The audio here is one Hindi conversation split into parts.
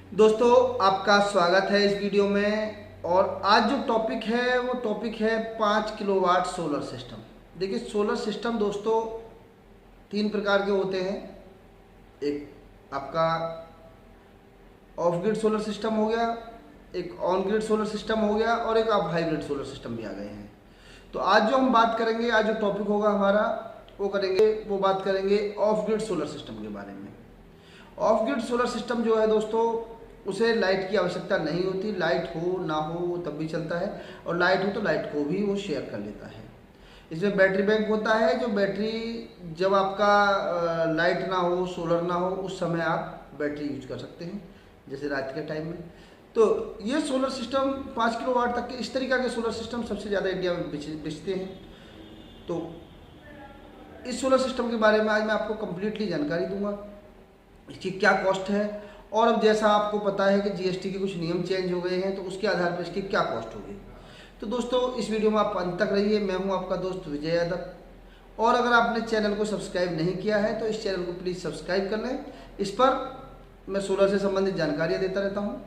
दोस्तों, आपका स्वागत है इस वीडियो में। और आज जो टॉपिक है वो टॉपिक है 5 किलोवाट सोलर सिस्टम। देखिए, सोलर सिस्टम दोस्तों तीन प्रकार के होते हैं। एक आपका ऑफ ग्रिड सोलर सिस्टम हो गया, एक ऑन ग्रिड सोलर सिस्टम हो गया, और एक आप हाइब्रिड सोलर सिस्टम भी आ गए हैं। तो आज जो हम बात करेंगे, आज जो टॉपिक होगा हमारा वो बात करेंगे ऑफ ग्रिड सोलर सिस्टम के बारे में। ऑफ ग्रिड सोलर सिस्टम जो है दोस्तों, उसे लाइट की आवश्यकता नहीं होती। लाइट हो ना हो तब भी चलता है, और लाइट हो तो लाइट को भी वो शेयर कर लेता है। इसमें बैटरी बैंक होता है, जो बैटरी जब आपका लाइट ना हो, सोलर ना हो, उस समय आप बैटरी यूज कर सकते हैं, जैसे रात के टाइम में। तो ये सोलर सिस्टम 5 किलोवाट तक के इस तरीक़ा के सोलर सिस्टम सबसे ज़्यादा इंडिया में बेचते हैं। तो इस सोलर सिस्टम के बारे में आज मैं आपको कंप्लीटली जानकारी दूंगा। इसकी क्या कॉस्ट है, और अब जैसा आपको पता है कि जीएसटी के कुछ नियम चेंज हो गए हैं, तो उसके आधार पर इसकी क्या कॉस्ट होगी। तो दोस्तों, इस वीडियो में आप अंत तक रहिए। मैं हूं आपका दोस्त विजय यादव, और अगर आपने चैनल को सब्सक्राइब नहीं किया है तो इस चैनल को प्लीज़ सब्सक्राइब कर लें। इस पर मैं सोलर से संबंधित जानकारियाँ देता रहता हूँ,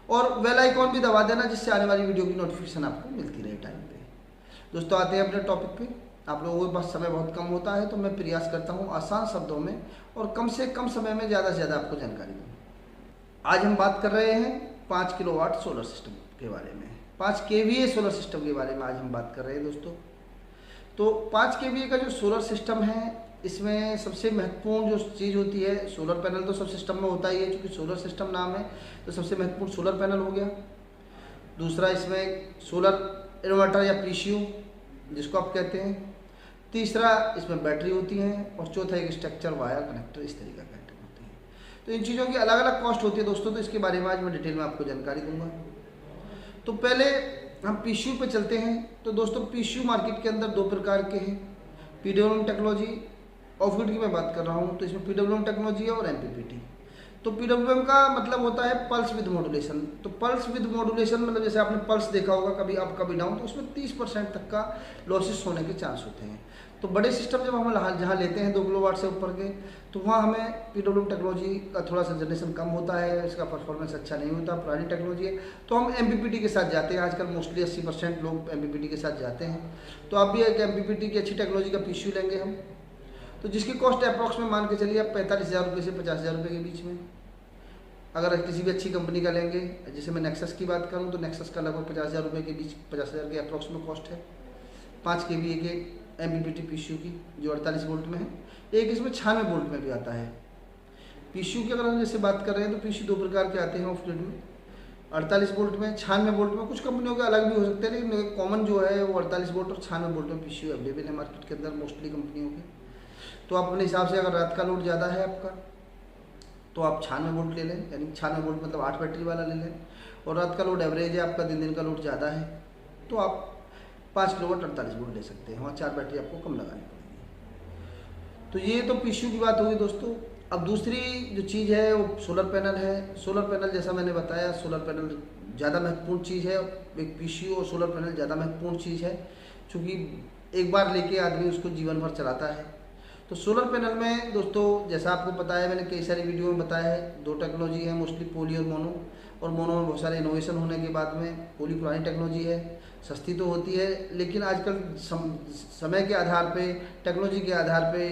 और बेल आइकॉन भी दबा देना, जिससे आने वाली वीडियो की नोटिफिकेशन आपको मिलती रहे टाइम पे। दोस्तों, आते हैं अपने टॉपिक पे। आप लोगों के पास समय बहुत कम होता है, तो मैं प्रयास करता हूँ आसान शब्दों में और कम से कम समय में ज़्यादा से ज़्यादा आपको जानकारी दूँ। आज हम बात कर रहे हैं 5 किलोवाट सोलर सिस्टम के बारे में, 5 केवीए सोलर सिस्टम के बारे में आज हम बात कर रहे हैं दोस्तों। तो 5 केवीए का जो सोलर सिस्टम है, इसमें सबसे महत्वपूर्ण जो चीज़ होती है, सोलर पैनल तो सब सिस्टम में होता ही है, क्योंकि सोलर सिस्टम नाम है, तो सबसे महत्वपूर्ण सोलर पैनल हो गया। दूसरा, इसमें सोलर इन्वर्टर या पीसीयू जिसको आप कहते हैं। तीसरा, इसमें बैटरी होती हैं, और चौथा एक स्ट्रक्चर वायर कनेक्टर, इस तरीके का आइटम होते हैं। तो इन चीज़ों की अलग अलग कॉस्ट होती है दोस्तों, तो इसके बारे में आज मैं डिटेल में आपको जानकारी दूंगा। तो पहले हम पीसीयू पे चलते हैं। तो दोस्तों, पीसीयू मार्केट के अंदर दो प्रकार के हैं, पीडब्ल्यूएम टेक्नोलॉजी। ऑफ ग्रिड की मैं बात कर रहा हूँ, तो इसमें पीडब्ल्यूएम टेक्नोलॉजी है और एमपीपीटी। तो पीडब्ल्यूएम का मतलब होता है पल्स विद मॉड्यूलेशन। तो पल्स विद मॉड्यूलेशन मतलब जैसे आपने पल्स देखा होगा कभी अप कभी डाउन, तो उसमें 30% तक का लॉसेस होने के चांस होते हैं। तो बड़े सिस्टम जब हम जहाँ लेते हैं 2 किलोवाट से ऊपर के, तो वहाँ हमें पीडब्ल्यूएम टेक्नोलॉजी का थोड़ा सा जनरेशन कम होता है, इसका परफॉर्मेंस अच्छा नहीं होता, पुरानी टेक्नोलॉजी है। तो हम एमपीपीटी के साथ जाते हैं। आजकल मोस्टली 80% लोग एमपीपीटी के साथ जाते हैं। तो आप भी एक एमपीपीटी की अच्छी टेक्नोलॉजी का पीसीयू लेंगे हम, तो जिसकी कॉस्ट अप्रॉक्स में मान के चलिए आप 45,000 रुपये से 50,000 रुपये के बीच में। अगर किसी भी अच्छी कंपनी का लेंगे, जैसे मैं नेक्सस की बात करूं, तो नेक्सस का लगभग 50,000 रुपये के बीच, 50,000 के अप्रॉक्स में कॉस्ट है 5 केवीए के एमपीपीटी पीसीयू की, जो 48 वोल्ट में है। एक इसमें 96 वोल्ट में भी आता है पीसीयू की। अगर हम जैसे बात कर रहे हैं, तो पीसीयू दो प्रकार के आते हैं ऑफ ग्रिड में, 48 वोल्ट में, 96 वोल्ट में। कुछ कंपनियों के अलग भी हो सकते हैं, लेकिन कॉमन जो है वो 48 वोल्ट और 96 वोल्ट में पीसीयू अवेलेबल है मार्केट के अंदर मोस्टली कंपनियों के। तो आप अपने हिसाब से, अगर रात का लोड ज़्यादा है आपका, तो आप 96 वोल्ट ले लें, यानी 96 वोल्ट मतलब 8 बैटरी वाला ले लें। और रात का लोड एवरेज है आपका, दिन का लोड ज़्यादा है, तो आप 5 किलोवाट 48 वोल्ट ले सकते हैं। वहाँ 4 बैटरी आपको कम लगानी पड़ेगी। तो ये तो पीसीयू की बात होगी दोस्तों। अब दूसरी जो चीज़ है वो सोलर पैनल है। सोलर पैनल, जैसा मैंने बताया, सोलर पैनल ज़्यादा महत्वपूर्ण चीज़ है। एक पीसीयू और सोलर पैनल ज़्यादा महत्वपूर्ण चीज़ है, क्योंकि एक बार लेके आदमी उसको जीवन भर चलाता है। तो सोलर पैनल में दोस्तों, जैसा आपको पता है, मैंने कई सारी वीडियो में बताया है, दो टेक्नोलॉजी है मोस्टली, पोली और मोनो। और मोनो में बहुत सारे इनोवेशन होने के बाद में, पोली पुरानी टेक्नोलॉजी है, सस्ती तो होती है, लेकिन आजकल समय के आधार पे, टेक्नोलॉजी के आधार पे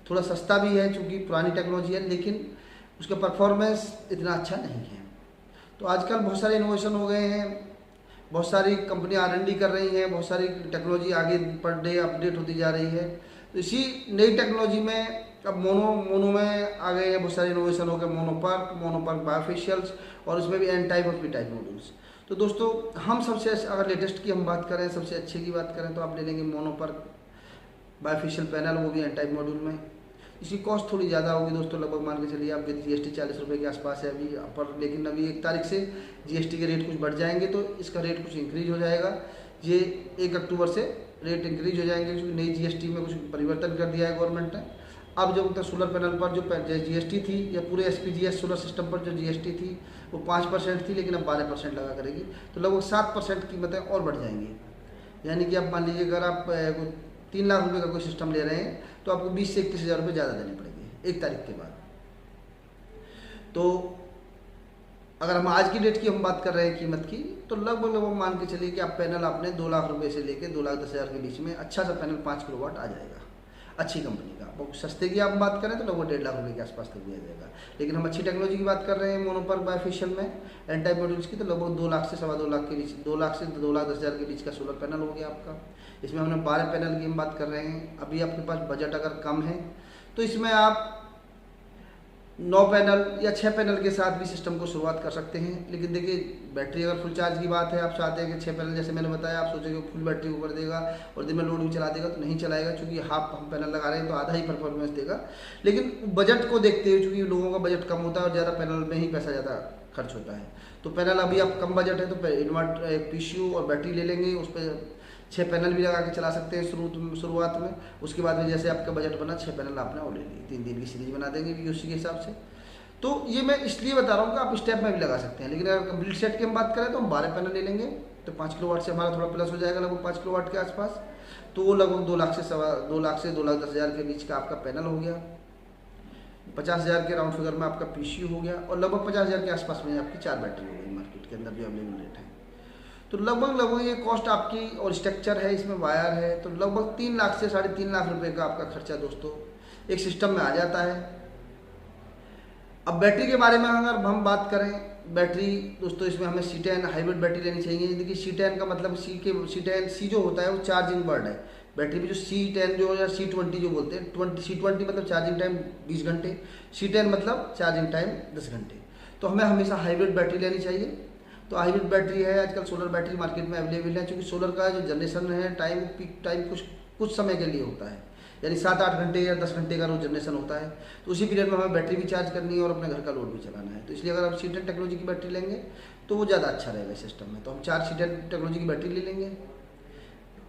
थोड़ा सस्ता भी है, चूँकि पुरानी टेक्नोलॉजी है, लेकिन उसका परफॉर्मेंस इतना अच्छा नहीं है। तो आजकल बहुत सारे इनोवेशन हो गए हैं, बहुत सारी कंपनियाँ R&D कर रही हैं, बहुत सारी टेक्नोलॉजी आगे पर डे अपडेट होती जा रही है। तो इसी नई टेक्नोलॉजी में अब मोनो में आ गए हैं, बहुत सारे इनोवेशन हो गए, मोनोपर्क बायोफेशियल्स, और उसमें भी एन टाइप और पी टाइप मॉड्यूल्स। तो दोस्तों, हम सबसे अगर लेटेस्ट की हम बात करें, सबसे अच्छे की बात करें, तो आप ले लेंगे मोनोपर्क बायोफेशियल पैनल, वो भी एन टाइप मॉड्यूल में। इसकी कॉस्ट थोड़ी ज़्यादा होगी दोस्तों, लगभग मान के चलिए आप विद जीएसटी 40 रुपये के आसपास है अभी पर। लेकिन अभी 1 तारीख से जीएसटी के रेट कुछ बढ़ जाएंगे, तो इसका रेट कुछ इंक्रीज हो जाएगा। ये 1 अक्टूबर से रेट इंक्रीज हो जाएंगे, क्योंकि नई जीएसटी में कुछ परिवर्तन कर दिया है गवर्नमेंट ने। अब जब तक सोलर पैनल पर जो जीएसटी थी, या पूरे एसपीजीएस सोलर सिस्टम पर जो जीएसटी थी, वो 5% थी, लेकिन अब 12% लगा करेगी। तो लगभग 7% कीमतें और बढ़ जाएंगी। यानी कि आप मान लीजिए, अगर आप 3 लाख रुपये का कोई सिस्टम ले रहे हैं, तो आपको 20 से 21 हज़ार रुपये ज़्यादा देने पड़ेंगे 1 तारीख के बाद। तो अगर हम आज की डेट की हम बात कर रहे हैं कीमत की, तो लगभग लगभग मान के चलिए कि आप पैनल आपने 2 लाख रुपए से लेके 2,10,000 के बीच में अच्छा सा पैनल 5 किलोवाट आ जाएगा अच्छी कंपनी का। बहुत सस्ते की आप बात करें तो लगभग 1.5 लाख रुपये के आसपास तक भी आ जाएगा। लेकिन हम अच्छी टेक्नोलॉजी की बात कर रहे हैं मोनोपर्क बायफेशियल में एन टाइप मॉड्यूल्स की, तो लगभग 2 लाख से 2.25 लाख के बीच, 2 लाख से 2,10,000 के बीच का सोलर पैनल हो गया आपका। इसमें हमने 12 पैनल की हम बात कर रहे हैं। अभी आपके पास बजट अगर कम है तो इसमें आप 9 पैनल या 6 पैनल के साथ भी सिस्टम को शुरुआत कर सकते हैं। लेकिन देखिए बैटरी अगर फुल चार्ज की बात है, आप चाहते हैं कि 6 पैनल जैसे मैंने बताया, आप सोचेंगे फुल बैटरी को कर देगा और दिन में लोड भी चला देगा, तो नहीं चलाएगा। चूँकि हाफ हम पैनल लगा रहे हैं तो आधा ही परफॉर्मेंस देगा। लेकिन बजट को देखते हुए, चूँकि लोगों का बजट कम होता है और ज़्यादा पैनल में ही पैसा ज़्यादा खर्च होता है, तो पैनल अभी आप कम बजट है तो इन्वर्टर PCU और बैटरी ले लेंगे, उस पर 6 पैनल भी लगा के चला सकते हैं शुरुआत में। उसके बाद में जैसे आपका बजट बना 6 पैनल आपने और ले लिए, 3 दिन की सीरीज बना देंगे POC के हिसाब से। तो ये मैं इसलिए बता रहा हूँ कि आप स्टेप में भी लगा सकते हैं। लेकिन अगर कंप्लीट सेट की हम बात करें तो हम 12 पैनल ले लेंगे, तो 5 किलोवाट से हमारा थोड़ा प्लस हो जाएगा, लगभग 5 किलोवाट के आसपास। तो वो लगभग 2 लाख से 2,10,000 के बीच का आपका पैनल हो गया। 50,000 के राउंड फिगर में आपका PCU हो गया और लगभग 50,000 के आसपास में आपकी 4 बैटरी हो गई मार्केट के अंदर जो अवेलेबल रेट है। तो लगभग ये कॉस्ट आपकी और स्ट्रक्चर है, इसमें वायर है, तो लगभग 3 लाख से 3.5 लाख रुपए का आपका खर्चा दोस्तों एक सिस्टम में आ जाता है। अब बैटरी के बारे में अगर हम बात करें, बैटरी दोस्तों इसमें हमें C10 हाइब्रिड बैटरी लेनी चाहिए। देखिए C10 का मतलब C जो होता है वो चार्जिंग वर्ड है। बैटरी में जो C10 जो या C20 जो बोलते हैं, C20 मतलब चार्जिंग टाइम 20 घंटे, C10 मतलब चार्जिंग टाइम 10 घंटे। तो हमें हमेशा हाइब्रिड बैटरी लेनी चाहिए। तो हाइब्रिड बैटरी है, आजकल सोलर बैटरी मार्केट में अवेलेबल है। क्योंकि सोलर का जो जनरेशन है टाइम, पीक टाइम कुछ समय के लिए होता है, यानी 7-8 घंटे या 10 घंटे का रोज जनरेशन होता है। तो उसी पीरियड में हमें बैटरी भी चार्ज करनी है और अपने घर का लोड भी चलाना है। तो इसलिए अगर आप C10 टेक्नोलॉजी की बैटरी लेंगे तो वो ज़्यादा अच्छा रहेगा सिस्टम में। तो हम 4 C10 टेक्नोलॉजी की बैटरी ले लेंगे।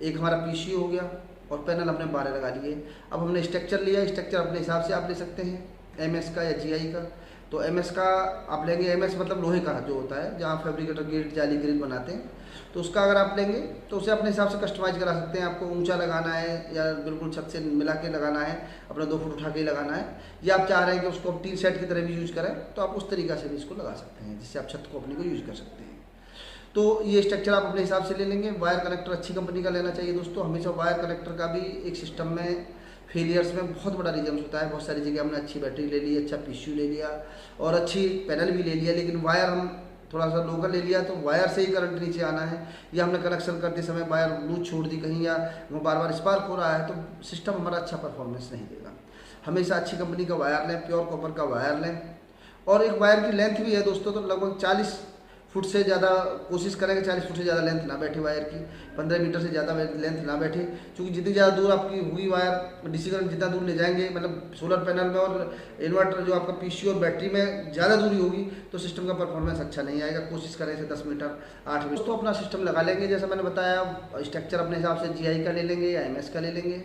एक हमारा PCU हो गया और पैनल हमने 12 लगा लिए। अब हमने स्ट्रक्चर लिया, स्ट्रक्चर अपने हिसाब से आप ले सकते हैं, MS का या GI का। तो MS का आप लेंगे, MS मतलब लोहे का जो होता है, जहाँ फैब्रिकेटर गेट जाली ग्रिल बनाते हैं, तो उसका अगर आप लेंगे तो उसे अपने हिसाब से कस्टमाइज करा सकते हैं। आपको ऊंचा लगाना है या बिल्कुल छत से मिला के लगाना है, अपना 2 फुट उठा के ही लगाना है, या आप चाह रहे हैं कि उसको टीन सेट की तरह भी यूज़ करें, तो आप उस तरीक़ा से भी इसको लगा सकते हैं, जिससे आप छत को अपनी को यूज़ कर सकते हैं। तो ये स्ट्रक्चर आप अपने हिसाब से ले लेंगे। वायर कनेक्टर अच्छी कंपनी का लेना चाहिए दोस्तों। हमेशा वायर कनेक्टर का भी एक सिस्टम में फेलियर्स में बहुत बड़ा रीजन होता है। बहुत सारी जगह हमने अच्छी बैटरी ले ली, अच्छा PCU ले लिया और अच्छी पैनल भी ले लिया, लेकिन वायर हम थोड़ा सा लोकल ले लिया, तो वायर से ही करंट नीचे आना है, या हमने कनेक्शन करते समय वायर लूज छोड़ दी कहीं, या वो बार बार स्पार्क हो रहा है, तो सिस्टम हमारा अच्छा परफॉर्मेंस नहीं देगा। हमेशा अच्छी कंपनी का वायर लें, प्योर कॉपर का वायर लें। और एक वायर की लेंथ भी है दोस्तों, तो लगभग 40 फुट से ज़्यादा कोशिश करेंगे, 40 फुट से ज़्यादा लेंथ ना बैठे वायर की, 15 मीटर से ज़्यादा लेंथ ना बैठे। क्योंकि जितनी ज़्यादा दूर आपकी हुई वायर, DC करंट जितना दूर ले जाएंगे, मतलब सोलर पैनल में और इन्वर्टर जो आपका PCU और बैटरी में ज़्यादा दूरी होगी, तो सिस्टम का परफॉर्मेंस अच्छा नहीं आएगा। कोशिश करें से 10 मीटर 8 मीटर तो अपना सिस्टम लगा लेंगे। जैसा मैंने बताया, स्ट्रक्चर अपने हिसाब से GI का ले लेंगे या MS का ले लेंगे।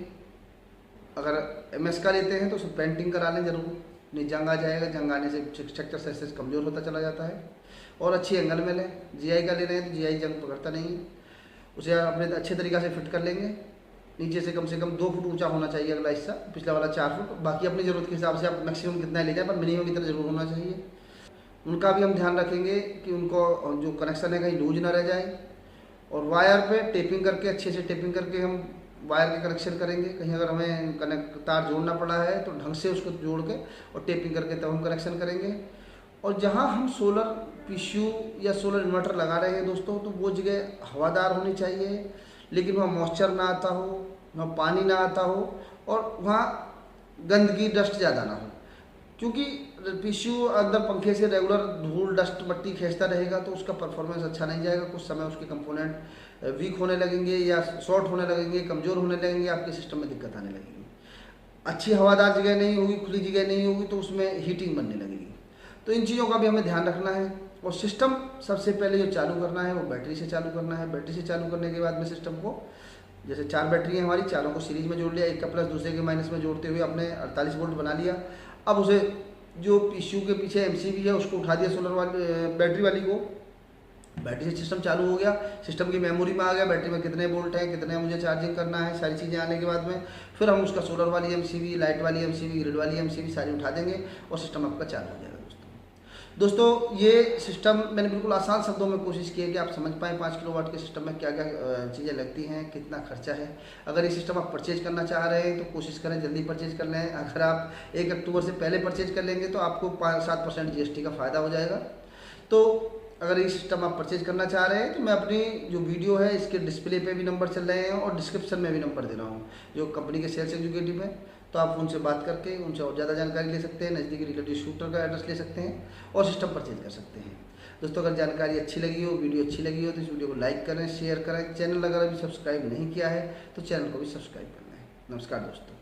अगर MS का लेते हैं तो उसमें पेंटिंग करा लें जरूर, नहीं जंग आ जाएगा, जंग आने से स्ट्रक्चर से कमज़ोर होता चला जाता है। और अच्छी एंगल में लें। GI का ले रहे हैं तो GI जंग पकड़ता नहीं है, उसे अपने अच्छे तरीक़ा से फिट कर लेंगे। नीचे से कम 2 फुट ऊंचा होना चाहिए अगला हिस्सा, पिछला वाला 4 फुट। बाकी अपनी ज़रूरत के हिसाब से आप मैक्सिमम कितना ले जाए, पर मिनिमम इतना ज़रूर होना चाहिए। उनका भी हम ध्यान रखेंगे कि उनको जो कनेक्शन है कहीं लूज ना रह जाए। और वायर पे टेपिंग करके, अच्छे से टेपिंग करके हम वायर के कनेक्शन करेंगे। कहीं अगर हमें तार जोड़ना पड़ा है तो ढंग से उसको जोड़ के और टेपिंग करके तब हम कनेक्शन करेंगे। और जहाँ हम सोलर PCU या सोलर इन्वर्टर लगा रहे हैं दोस्तों, तो वो जगह हवादार होनी चाहिए, लेकिन वहाँ मॉइस्चर ना आता हो, वहाँ पानी ना आता हो, और वहाँ गंदगी डस्ट ज़्यादा ना हो। क्योंकि PCU अंदर पंखे से रेगुलर धूल डस्ट मट्टी खींचता रहेगा तो उसका परफॉर्मेंस अच्छा नहीं जाएगा। कुछ समय उसके कंपोनेंट वीक होने लगेंगे या शॉर्ट होने लगेंगे, कमज़ोर होने लगेंगे, आपके सिस्टम में दिक्कत आने लगेगी। अच्छी हवादार जगह नहीं होगी, खुली जगह नहीं होगी, तो उसमें हीटिंग बनने लगेगी। तो इन चीज़ों का भी हमें ध्यान रखना है। और सिस्टम सबसे पहले जो चालू करना है वो बैटरी से चालू करना है। बैटरी से चालू करने के बाद में सिस्टम को, जैसे 4 बैटरी है हमारी, चारों को सीरीज में जोड़ लिया, एक का प्लस दूसरे के माइनस में जोड़ते हुए अपने 48 वोल्ट बना लिया। अब उसे जो PCU के पीछे MCB है उसको उठा दिया, सोलर वाली बैटरी वाली को। बैटरी से सिस्टम चालू हो गया, सिस्टम की मेमोरी में आ गया, बैटरी में कितने वोल्ट है, कितने मुझे चार्जिंग करना है, सारी चीज़ें आने के बाद में फिर हम उसका सोलर वाली MCB, लाइट वाली MCB, ग्रिड वाली MCB सारी उठा देंगे और सिस्टम आपका चालू हो जाएगा दोस्तों। दोस्तों ये सिस्टम मैंने बिल्कुल आसान शब्दों में कोशिश की है कि आप समझ पाएँ 5 किलोवाट के सिस्टम में क्या क्या चीज़ें लगती हैं, कितना खर्चा है। अगर ये सिस्टम आप परचेज करना चाह रहे हैं तो कोशिश करें जल्दी परचेज कर लें। अगर आप 1 अक्टूबर से पहले परचेज कर लेंगे तो आपको 5-7% GST का फ़ायदा हो जाएगा। तो अगर ये सिस्टम आप परचेज करना चाह रहे हैं तो मैं अपनी जो वीडियो है इसके डिस्प्ले पे भी नंबर चल रहे हैं और डिस्क्रिप्शन में भी नंबर दे रहा हूँ जो कंपनी के सेल्स एग्जीक्यूटिव हैं। तो आप उनसे बात करके उनसे और ज़्यादा जानकारी ले सकते हैं, नज़दीकी रिलेटिव शूटर का एड्रेस ले सकते हैं और सिस्टम परचेज कर सकते हैं। दोस्तों अगर जानकारी अच्छी लगी हो, वीडियो अच्छी लगी हो तो इस वीडियो को लाइक करें, शेयर करें। चैनल अगर अभी सब्सक्राइब नहीं किया है तो चैनल को भी सब्सक्राइब कर लें। नमस्कार दोस्तों।